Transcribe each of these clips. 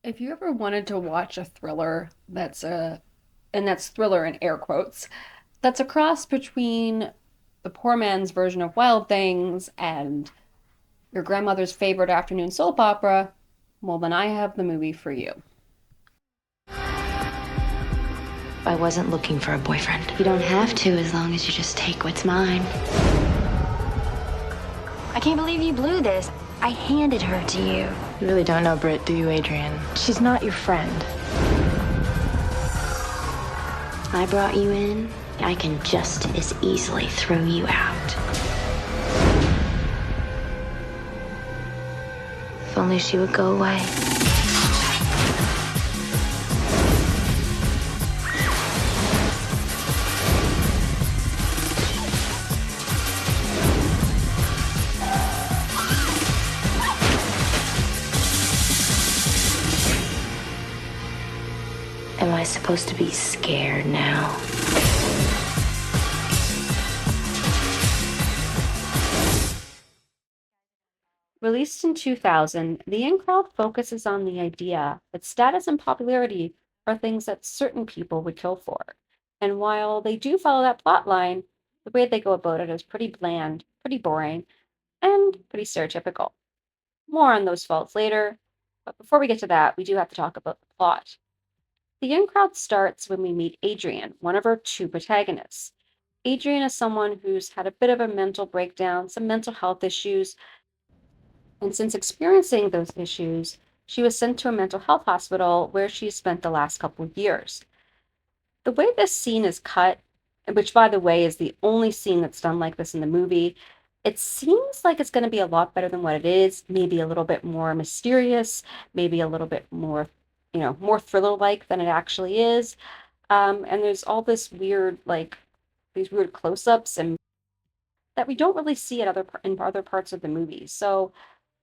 If you ever wanted to watch a thriller and that's thriller in air quotes, that's a cross between the poor man's version of Wild Things and your grandmother's favorite afternoon soap opera, well, then I have the movie for you. I wasn't looking for a boyfriend. You don't have to as long as you just take what's mine. I can't believe you blew this. I handed her to you. You really don't know Britt, do you, Adrian? She's not your friend. I brought you in. I can just as easily throw you out. If only she would go away. Am I supposed to be scared now? Released in 2000, The In Crowd focuses on the idea that status and popularity are things that certain people would kill for. And while they do follow that plot line, the way they go about it is pretty bland, pretty boring, and pretty stereotypical. More on those faults later, but before we get to that, we do have to talk about the plot. The In Crowd starts when we meet Adrian, one of our two protagonists. Adrian is someone who's had a bit of a mental breakdown, some mental health issues, and since experiencing those issues, she was sent to a mental health hospital where she spent the last couple of years. The way this scene is cut, which by the way is the only scene that's done like this in the movie, it seems like it's going to be a lot better than what it is, maybe a little bit more mysterious, maybe a little bit more, more thriller-like than it actually is. And there's all this weird, like, these weird close-ups and that we don't really see at in other parts of the movie. So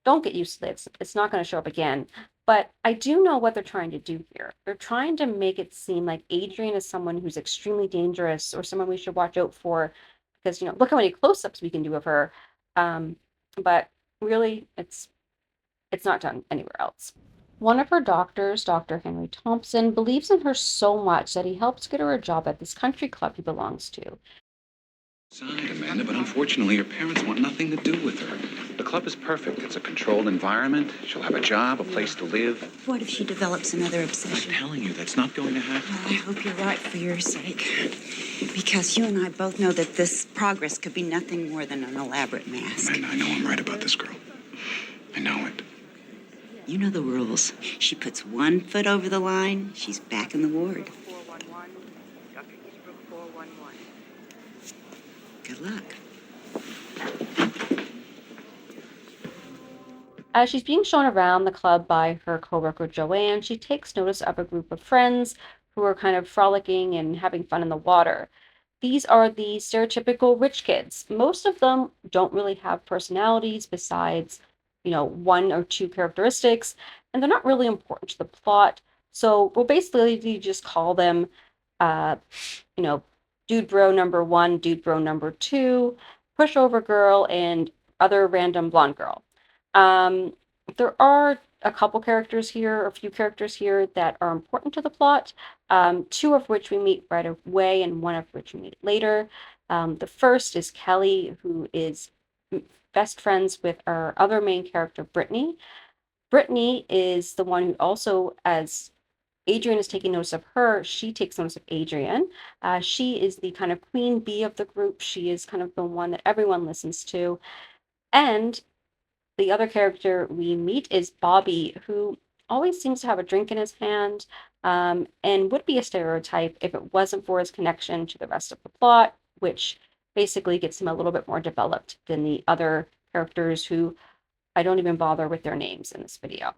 don't get used to this. It's not going to show up again. But I do know what they're trying to do here. They're trying to make it seem like Adrian is someone who's extremely dangerous or someone we should watch out for because, look how many close-ups we can do of her. Um, but really, it's not done anywhere else. One of her doctors, Dr. Henry Thompson, believes in her so much that he helps get her a job at this country club he belongs to. Side, Amanda, but unfortunately her parents want nothing to do with her. The club is perfect. It's a controlled environment. She'll have a job, a place to live. What if she develops another I'm obsession? telling you, that's not going to happen. Well, I hope you're right for your sake. Because you and I both know that this progress could be nothing more than an elaborate mask. Amanda, I know I'm right about this girl. I know it. You know the rules. She puts one foot over the line, she's back in the ward. 411, Dr. Eastbrook 411. Good luck. As she's being shown around the club by her coworker Joanne, she takes notice of a group of friends who are kind of frolicking and having fun in the water. These are the stereotypical rich kids. Most of them don't really have personalities besides, one or two characteristics, and they're not really important to the plot. So we'll basically just call them, uh, you know, dude bro number one, dude bro number two, pushover girl, and other random blonde girl. Um, there are a couple characters here, a few characters here that are important to the plot, two of which we meet right away and one of which we meet later. The first is Kelly, who is best friends with our other main character, Brittany. Brittany is the one who also, as Adrian is taking notice of her, she takes notice of Adrian. She is the kind of queen bee of the group. She is kind of the one that everyone listens to. And the other character we meet is Bobby, who always seems to have a drink in his hand, and would be a stereotype if it wasn't for his connection to the rest of the plot, which basically gets him a little bit more developed than the other characters who I don't even bother with their names in this video.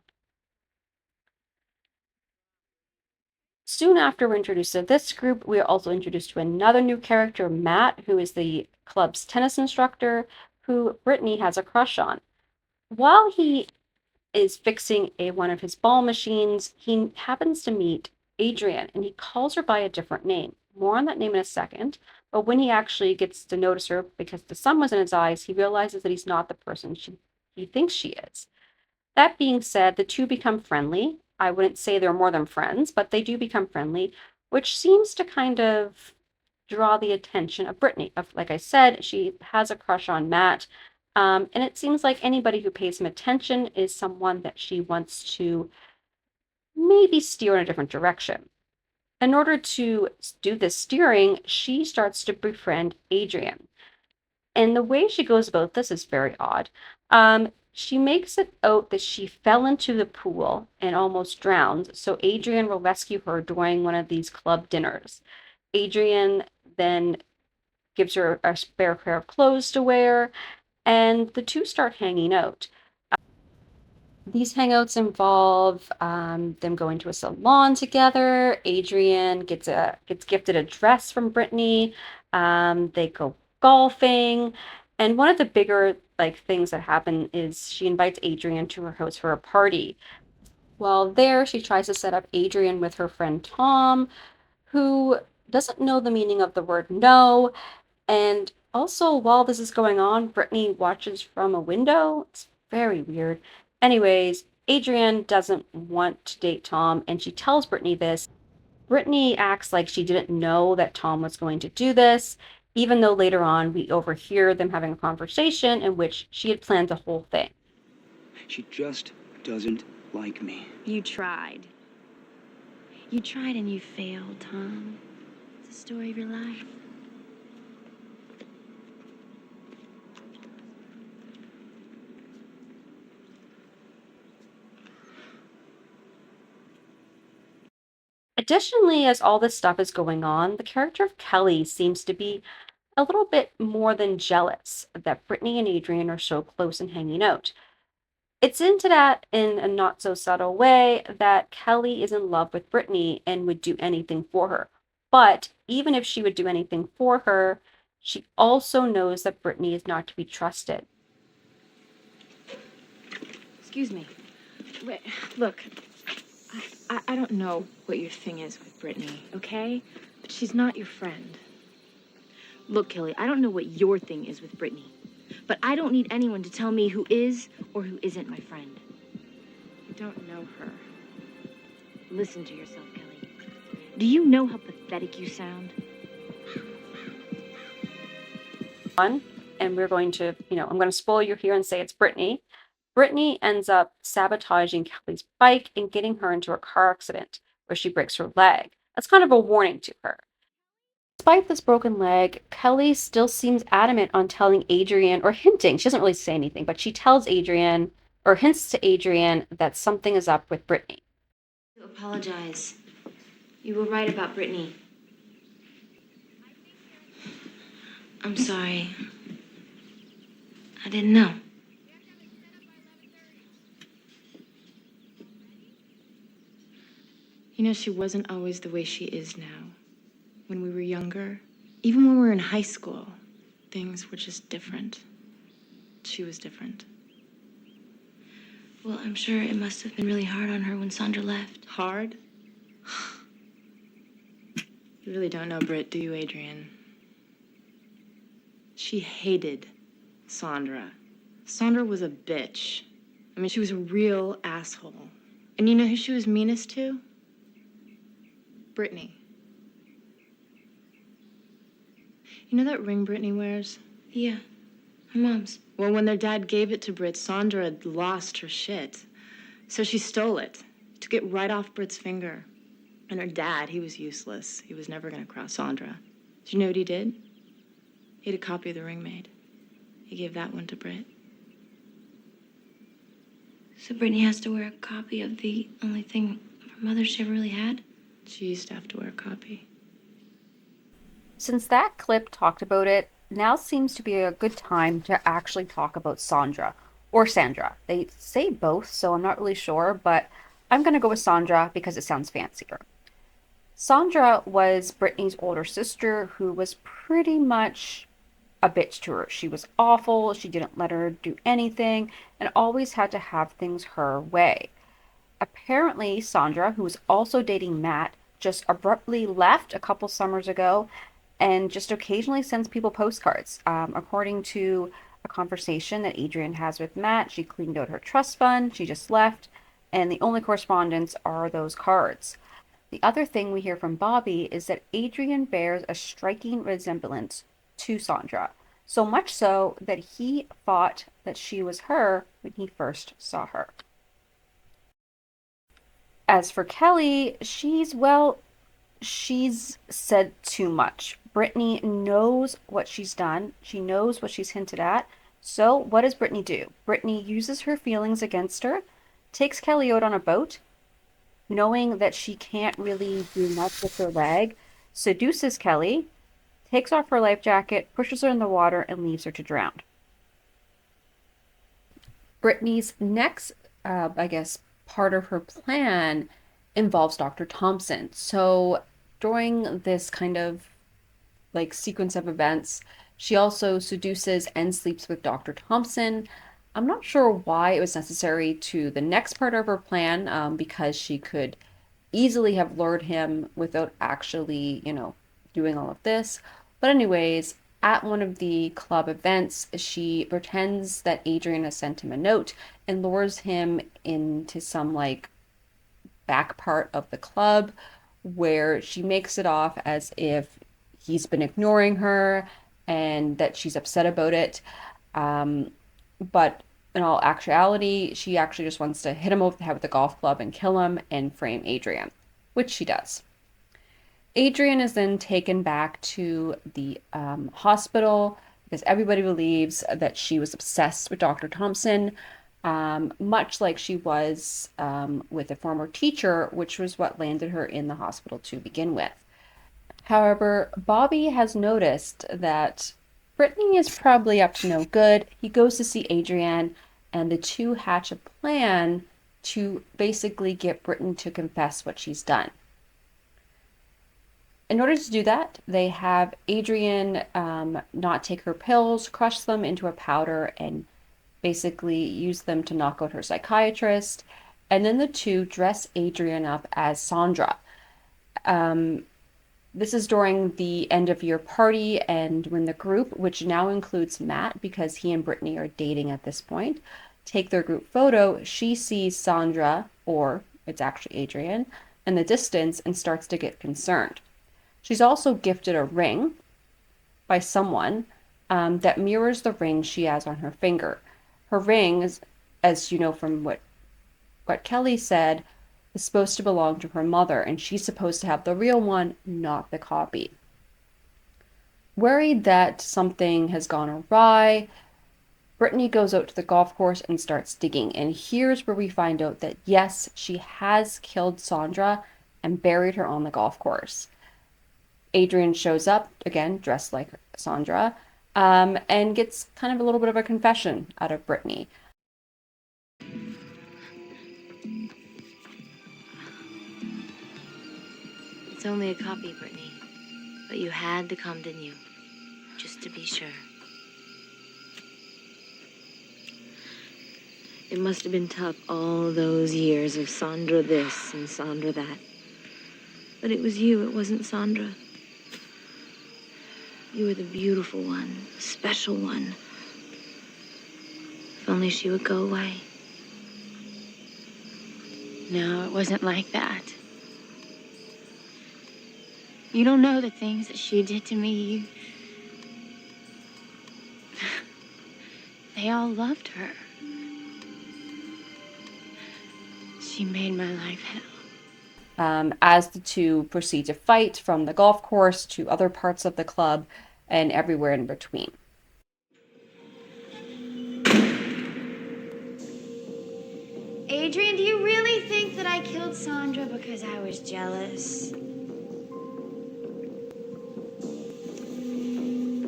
Soon after we're introduced to this group, we are also introduced to another new character, Matt, who is the club's tennis instructor, who Brittany has a crush on. While he is fixing one of his ball machines, he happens to meet Adrian and he calls her by a different name. More on that name in a second, but when he actually gets to notice her because the sun was in his eyes, he realizes that he's not the person he thinks she is. That being said, the two become friendly. I wouldn't say they're more than friends, but they do become friendly, which seems to kind of draw the attention of Brittany. Like I said, she has a crush on Matt. And it seems like anybody who pays him attention is someone that she wants to maybe steer in a different direction. In order to do this steering, she starts to befriend Adrian. And the way she goes about this is very odd. She makes it out that she fell into the pool and almost drowned, so Adrian will rescue her during one of these club dinners. Adrian then gives her a spare pair of clothes to wear, and the two start hanging out. These hangouts involve them going to a salon together. Adrian gets gifted a dress from Brittany. They go golfing, and one of the bigger things that happen is she invites Adrian to her house for a party. While there, she tries to set up Adrian with her friend Tom, who doesn't know the meaning of the word no. And also, while this is going on, Brittany watches from a window. It's very weird. Anyways, Adrian doesn't want to date Tom, and she tells Brittany this. Brittany acts like she didn't know that Tom was going to do this, even though later on we overhear them having a conversation in which she had planned the whole thing. She just doesn't like me. You tried. You tried and you failed, Tom. It's the story of your life. Additionally, as all this stuff is going on, the character of Kelly seems to be a little bit more than jealous that Brittany and Adrian are so close and hanging out. It's hinted at in a not so subtle way that Kelly is in love with Brittany and would do anything for her. But even if she would do anything for her, she also knows that Brittany is not to be trusted. Excuse me. Wait, look, I don't know what your thing is with Brittany, okay? But she's not your friend. Look, Kelly, I don't know what your thing is with Brittany, but I don't need anyone to tell me who is or who isn't my friend. You don't know her. Listen to yourself, Kelly. Do you know how pathetic you sound? And we're going to, I'm going to spoil you here and say it's Brittany. Brittany ends up sabotaging Kelly's bike and getting her into a car accident where she breaks her leg. That's kind of a warning to her. Despite this broken leg, Kelly still seems adamant on telling Adrian, or hinting, she doesn't really say anything, but she tells Adrian, or hints to Adrian, that something is up with Brittany. To apologize. You were right about Brittany. I'm sorry. I didn't know. You know, she wasn't always the way she is now. When we were younger, even when we were in high school, things were just different. She was different. Well, I'm sure it must have been really hard on her when Sandra left. Hard? You really don't know Britt, do you, Adrian? She hated Sandra. Sandra was a bitch. I mean, she was a real asshole. And you know who she was meanest to? Brittany. You know that ring Brittany wears? Yeah, her mom's. Well, when their dad gave it to Britt, Sandra had lost her shit. So she stole it, took it right off Britt's finger. And her dad, he was useless. He was never going to cross Sandra. Do you know what he did? He had a copy of the ring made. He gave that one to Britt. So Brittany has to wear a copy of the only thing her mother she ever really had? She used to have to wear a copy. Since that clip talked about it, now seems to be a good time to actually talk about Sandra, or Sandra. They say both, so I'm not really sure, but I'm going to go with Sandra because it sounds fancier. Sandra was Brittany's older sister who was pretty much a bitch to her. She was awful, she didn't let her do anything, and always had to have things her way. Apparently, Sandra, who was also dating Matt, just abruptly left a couple summers ago and just occasionally sends people postcards. According to a conversation that Adrian has with Matt, she cleaned out her trust fund, she just left, and the only correspondence are those cards. The other thing we hear from Bobby is that Adrian bears a striking resemblance to Sandra, so much so that he thought that she was her when he first saw her. As for Kelly, she's said too much. Brittany knows what she's done. She knows what she's hinted at. So what does Brittany do? Brittany uses her feelings against her, takes Kelly out on a boat, knowing that she can't really do much with her leg, seduces Kelly, takes off her life jacket, pushes her in the water, and leaves her to drown. Brittany's next, I guess, part of her plan involves Dr. Thompson. So during this kind of like sequence of events, she also seduces and sleeps with Dr. Thompson. I'm not sure why it was necessary to the next part of her plan, because she could easily have lured him without actually, doing all of this. But, anyways, at one of the club events, she pretends that Adrian has sent him a note and lures him into some like back part of the club where she makes it off as if he's been ignoring her and that she's upset about it. But in all actuality, she actually just wants to hit him over the head with a golf club and kill him and frame Adrian, which she does. Adrian is then taken back to the hospital because everybody believes that she was obsessed with Dr. Thompson, much like she was with a former teacher, which was what landed her in the hospital to begin with. However, Bobby has noticed that Brittany is probably up to no good. He goes to see Adrian, and the two hatch a plan to basically get Brittany to confess what she's done. In order to do that, they have Adrian not take her pills, crush them into a powder, and basically use them to knock out her psychiatrist. And then the two dress Adrian up as Sandra. This is during the end of year party, and when the group, which now includes Matt because he and Brittany are dating at this point, take their group photo, she sees Sandra, or it's actually Adrian, in the distance and starts to get concerned. She's also gifted a ring by someone that mirrors the ring she has on her finger. Her ring, as you know from what Kelly said, is supposed to belong to her mother, and she's supposed to have the real one, not the copy. Worried that something has gone awry, Brittany goes out to the golf course and starts digging, and here's where we find out that yes, she has killed Sandra and buried her on the golf course. Adrian shows up, again, dressed like Sandra, and gets kind of a little bit of a confession out of Brittany. It's only a copy, Brittany. But you had to come, didn't you? Just to be sure. It must have been tough all those years of Sandra this and Sandra that. But it was you, it wasn't Sandra. You were the beautiful one, the special one. If only she would go away. No, it wasn't like that. You don't know the things that she did to me. They all loved her. She made my life hell. As the two proceed to fight from the golf course to other parts of the club and everywhere in between. Adrian, do you really think that I killed Sandra because I was jealous?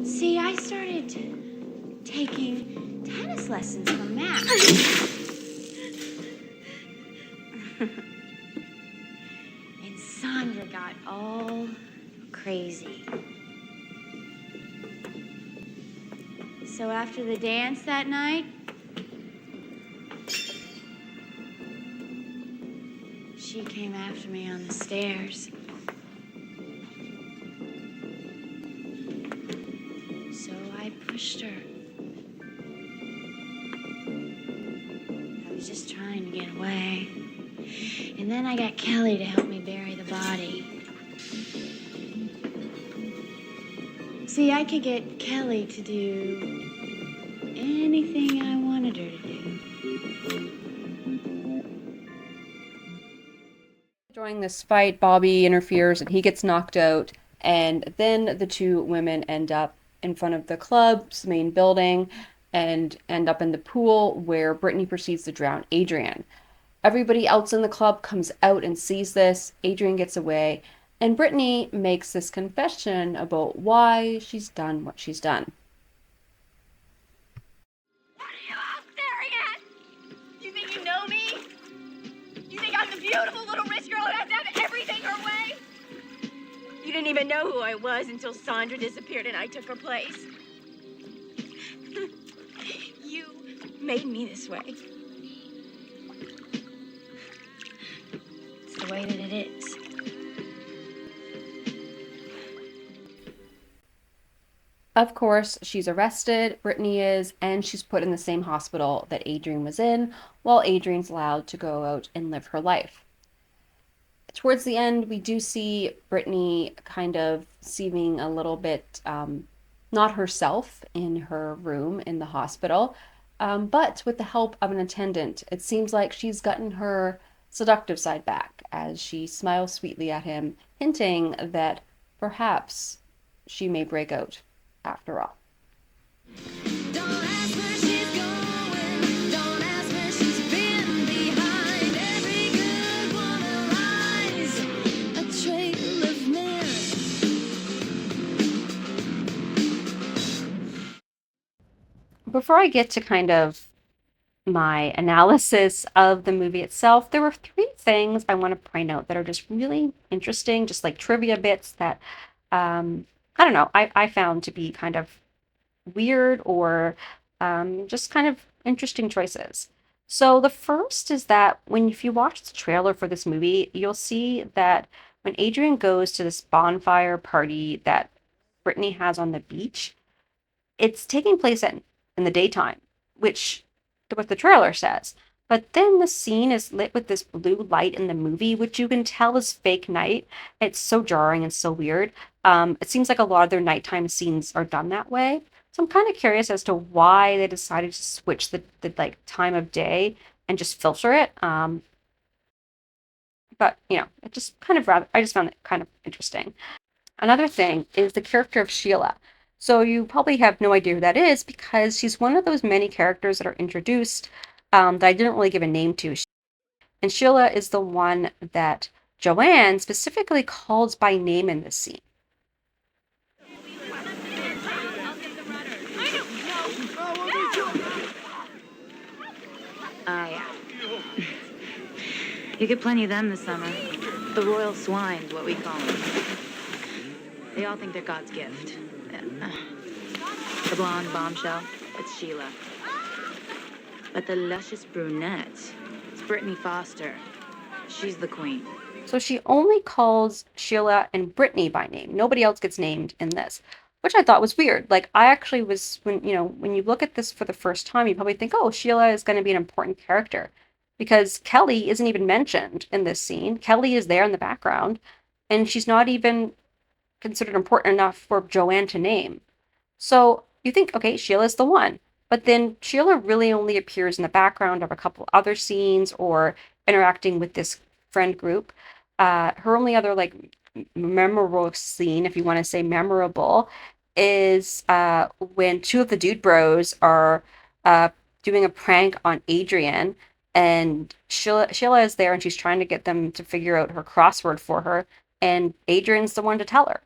See, I started taking tennis lessons from Matt. And Sandra got all crazy. So after the dance that night, she came after me on the stairs. So I pushed her. I was just trying to get away. then I got Kelly to help me bury the body. See, I could get Kelly to do anything I wanted her to do. During this fight, Bobby interferes and he gets knocked out. And then the two women end up in front of the club's main building and end up in the pool where Brittany proceeds to drown Adrian. Everybody else in the club comes out and sees this. Adrian gets away, and Brittany makes this confession about why she's done what she's done. What are you all staring at? You think you know me? You think I'm the beautiful little rich girl who has to have everything her way? You didn't even know who I was until Sandra disappeared and I took her place. You made me this way. It's the way that it is. Of course, she's arrested, Brittany is, and she's put in the same hospital that Adrian was in, while Adrian's allowed to go out and live her life. Towards the end, we do see Brittany kind of seeming a little bit not herself in her room in the hospital, but with the help of an attendant, it seems like she's gotten her seductive side back as she smiles sweetly at him, hinting that perhaps she may break out after all. Before I get to kind of my analysis of the movie itself, there were three things I want to point out that are just really interesting, just like trivia bits that I don't know, I found to be kind of weird or just kind of interesting choices. So the first is that if you watch the trailer for this movie, you'll see that when Adrian goes to this bonfire party that Brittany has on the beach, it's taking place in the daytime, which what the trailer says. But then the scene is lit with this blue light in the movie, which you can tell is fake night. It's so jarring and so weird. It seems like a lot of their nighttime scenes are done that way. So I'm kind of curious as to why they decided to switch the like time of day and just filter it. But it just I just found it kind of interesting. Another thing is the character of Sheila. So you probably have no idea who that is because she's one of those many characters that are introduced that I didn't really give a name to. And Sheila is the one that Joanne specifically calls by name in this scene. Yeah. You get plenty of them this summer. The royal swine's what we call them. They all think they're God's gift. The blonde bombshell, it's Sheila. But the luscious brunette, it's Brittany Foster. She's the queen. So she only calls Sheila and Brittany by name. Nobody else gets named in this, which I thought was weird. Like I actually was, when you look at this for the first time, you probably think, oh, Sheila is going to be an important character because Kelly isn't even mentioned in this scene. Kelly is there in the background and she's not even considered important enough for Joanne to name. So you think, okay, Sheila's the one. But then Sheila really only appears in the background of a couple other scenes or interacting with this friend group. Her only other memorable scene, if you want to say memorable, is when two of the dude bros are doing a prank on Adrian, and Sheila is there and she's trying to get them to figure out her crossword for her, and Adrian's the one to tell her.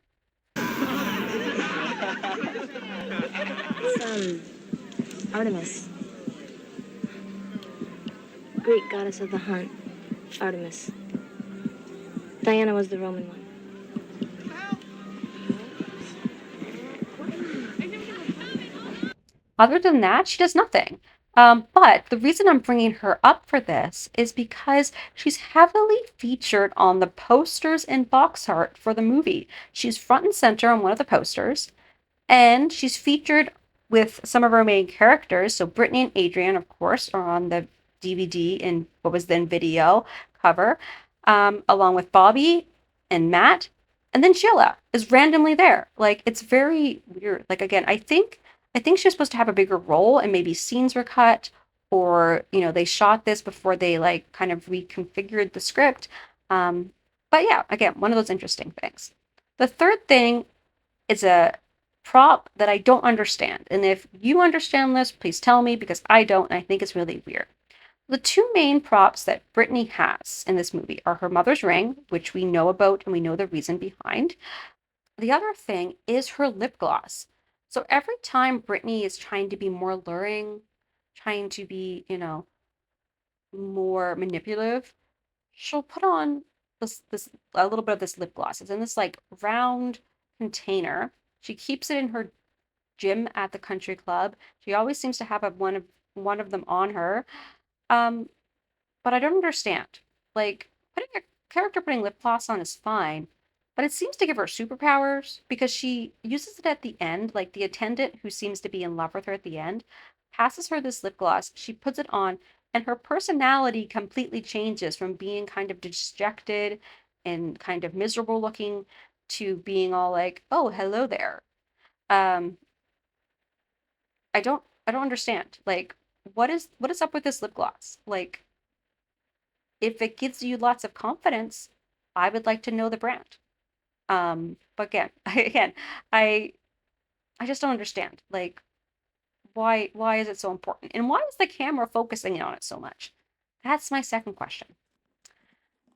Artemis. Greek goddess of the hunt. Artemis. Diana was the Roman one. Other than that, she does nothing. But the reason I'm bringing her up for this is because she's heavily featured on the posters and box art for the movie. She's front and center on one of the posters, and she's featured with some of our main characters. So Brittany and Adrian, of course, are on the DVD and what was then video cover. along with Bobby and Matt, and then Sheila is randomly there. Like it's very weird. Like again, I think she's supposed to have a bigger role, and maybe scenes were cut, or they shot this before they like kind of reconfigured the script. Um, but yeah, again, one of those interesting things. The third thing is a prop that I don't understand. And if you understand this, please tell me because I don't, and I think it's really weird. The two main props that Brittany has in this movie are her mother's ring, which we know about and we know the reason behind. The other thing is her lip gloss. So every time Brittany is trying to be more alluring, trying to be, more manipulative, she'll put on this a little bit of this lip gloss. It's in this like round container. She keeps it in her gym at the country club. She always seems to have one of them on her. Um, but I don't understand. Like putting a character putting lip gloss on is fine, but it seems to give her superpowers because she uses it at the end. Like the attendant who seems to be in love with her at the end passes her this lip gloss. She puts it on, and her personality completely changes from being kind of dejected and kind of miserable looking to being all like, "Oh, hello there." Um, I don't understand. Like, what is up with this lip gloss? Like, if it gives you lots of confidence, I would like to know the brand. But again, again, I I just don't understand. Like, why is it so important? And why is the camera focusing on it so much? That's my second question.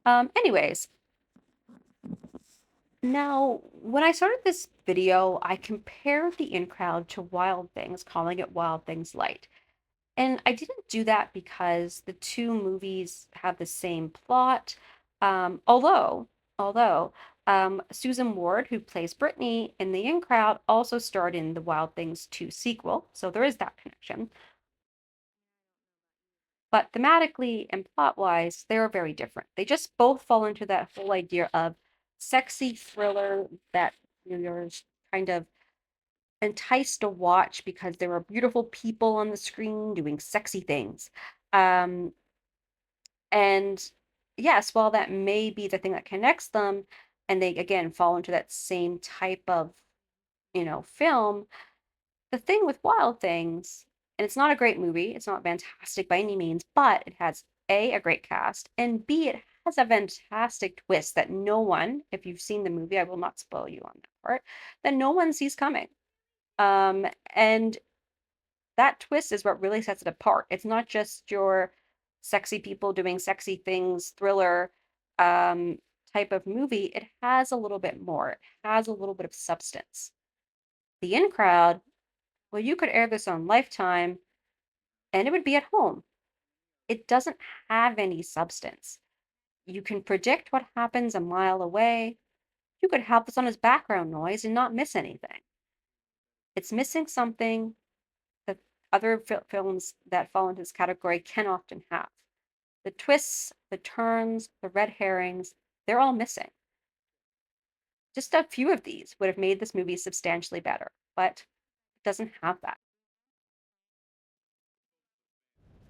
Anyways, now when I started this video, I compared the In Crowd to Wild Things, calling it Wild Things Light. And I didn't do that because the two movies have the same plot. Although Susan Ward, who plays Brittany in The In Crowd, also starred in the Wild Things 2 sequel, so there is that connection. But thematically and plot-wise, they are very different. They just both fall into that whole idea of sexy thriller that you're kind of enticed to watch because there are beautiful people on the screen doing sexy things. Um, and yes, while that may be the thing that connects them, and they again fall into that same type of, film, the thing with Wild Things, and it's not a great movie, it's not fantastic by any means, but it has A, a great cast, and B, it has a fantastic twist that no one, if you've seen the movie, I will not spoil you on that part, that no one sees coming. And that twist is what really sets it apart. It's not just your sexy people doing sexy things, thriller um, type of movie. It has a little bit more. It has a little bit of substance. The In Crowd, well, you could air this on Lifetime and it would be at home. It doesn't have any substance. You can predict what happens a mile away. You could have this on as background noise and not miss anything. It's missing something that other films that fall into this category can often have. The twists, the turns, the red herrings, they're all missing. Just a few of these would have made this movie substantially better, but it doesn't have that.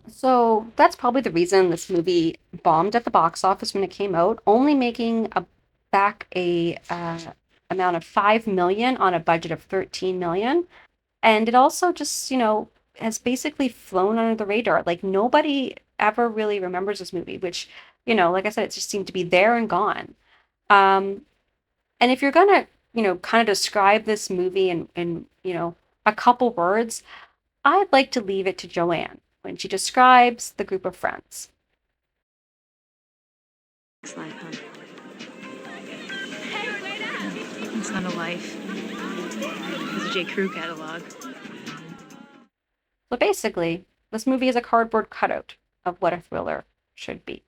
So that's probably the reason this movie bombed at the box office when it came out, only making back a amount of 5 million on a budget of 13 million. And it also just, has basically flown under the radar. Like nobody ever really remembers this movie, which, like I said, it just seemed to be there and gone. Um, and if you're gonna, kind of describe this movie in a couple words, I'd like to leave it to Joanne when she describes the group of friends. It's life, huh? It's not a life. It's a J. Crew catalog. So basically, this movie is a cardboard cutout of what a thriller should be.